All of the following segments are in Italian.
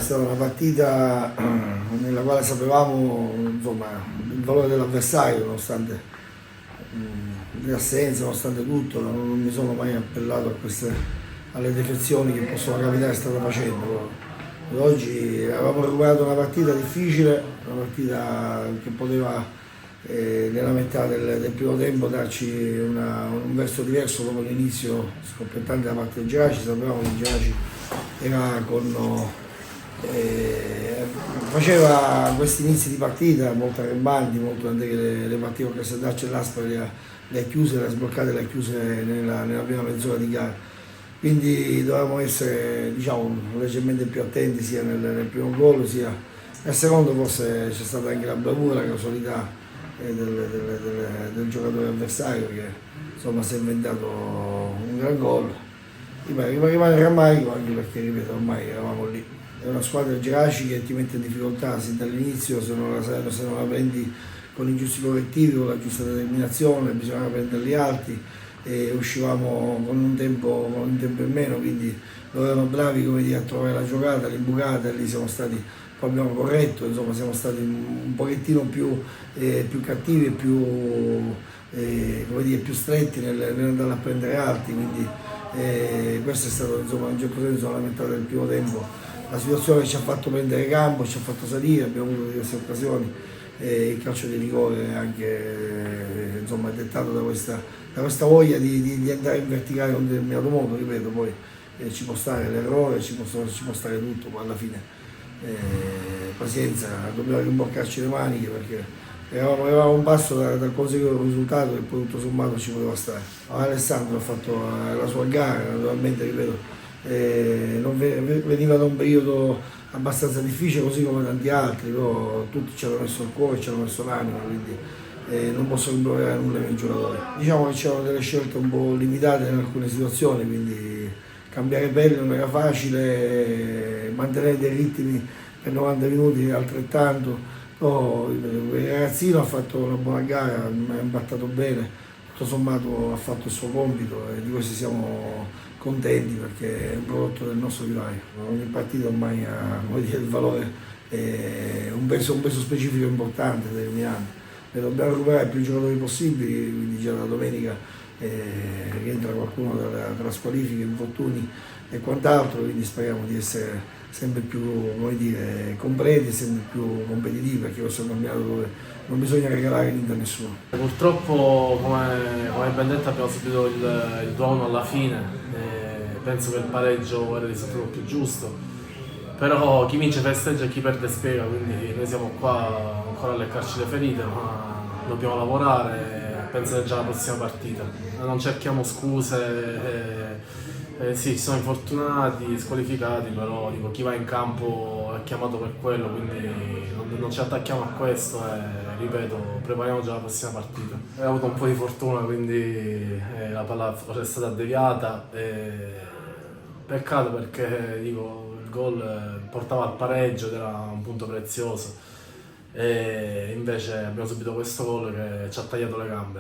stata una partita nella quale sapevamo insomma, il valore dell'avversario, nonostante le assenze, nonostante tutto, non mi sono mai appellato alle defezioni che possono capitare strada facendo. Oggi avevamo recuperato una partita difficile, una partita che poteva nella metà del primo tempo darci un verso diverso dopo l'inizio scoppiettante da parte del Geraci. Sapevamo che il Geraci era faceva questi inizi di partita molto arrembanti, molto tant'è che le partite con Castellaccio e l'Aspra le ha chiuse, le ha sbloccate, le ha chiuse nella prima mezz'ora di gara. Quindi dovevamo essere leggermente più attenti sia nel primo gol sia nel secondo. Forse c'è stata anche la bravura, la casualità del giocatore avversario che insomma si è inventato un gran gol. Rimane rammarico anche perché, ripeto, ormai eravamo lì. È una squadra del Geraci che ti mette in difficoltà sin dall'inizio se non la prendi con i giusti correttivi, con la giusta determinazione. Bisognava prenderli alti e uscivamo con un tempo in meno, quindi loro erano bravi, come dire, a trovare la giocata, l'imbucata, e lì siamo stati, poi abbiamo corretto, insomma siamo stati un pochettino più cattivi e più stretti nell'andare a prendere alti, quindi questo è stato insomma in certo senso la metà del primo tempo. La situazione ci ha fatto prendere campo, ci ha fatto salire, abbiamo avuto diverse occasioni. Il calcio di rigore anche insomma, è dettato da questa voglia di andare in verticale in un determinato modo, ripeto, poi ci può stare l'errore, ci può stare tutto, ma alla fine pazienza, dobbiamo rimboccarci le maniche perché eravamo un passo dal conseguire un risultato che poi tutto sommato ci poteva stare. Alessandro ha fatto la sua gara, naturalmente, ripeto, veniva da un periodo abbastanza difficile così come tanti altri, però tutti ci hanno messo il cuore, ci hanno messo l'anima, quindi non posso rimproverare nulla ai miei giocatori. Diciamo che c'erano delle scelte un po' limitate in alcune situazioni, quindi cambiare pelle non era facile, mantenere dei ritmi per 90 minuti altrettanto. No, il ragazzino ha fatto una buona gara, mi ha imbattato bene, tutto sommato ha fatto il suo compito e di questo siamo contenti perché è un prodotto del nostro vivaio. Ogni partita ormai ha il valore, un peso specifico importante, determinante. E dobbiamo recuperare più giocatori possibili, quindi già la domenica rientra qualcuno dalla squalifica, infortuni e quant'altro, quindi speriamo di essere sempre più completi e sempre più competitivi, perché questo è un campionato dove non bisogna regalare niente a nessuno. Purtroppo, come ben detto, abbiamo subito il 2-1 alla fine. Penso che il pareggio era stato più giusto, però chi vince festeggia e chi perde spiega, quindi noi siamo qua ancora a leccarci le ferite, ma dobbiamo lavorare e pensare già alla prossima partita. Non cerchiamo scuse. Sì, ci sono infortunati, squalificati, però dico, chi va in campo è chiamato per quello, quindi non ci attacchiamo a questo e ripeto, prepariamo già la prossima partita. Ho avuto un po' di fortuna, quindi la palla è stata deviata. Peccato perché dico, il gol portava al pareggio ed era un punto prezioso. E invece abbiamo subito questo gol che ci ha tagliato le gambe.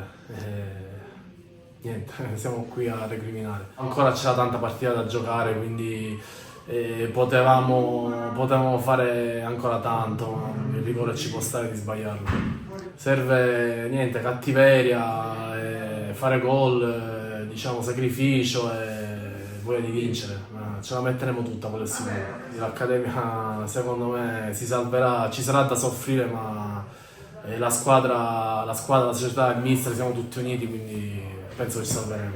Niente, siamo qui a recriminare. Ancora c'era tanta partita da giocare, quindi potevamo fare ancora tanto, ma il rigore ci può stare di sbagliarlo. Serve niente, cattiveria, fare gol, sacrificio e voglia di vincere. Ce la metteremo tutta, quello è sicuro. L'Accademia secondo me si salverà, ci sarà da soffrire, ma la squadra, la società e il mister siamo tutti uniti, quindi penso che ci salveremo.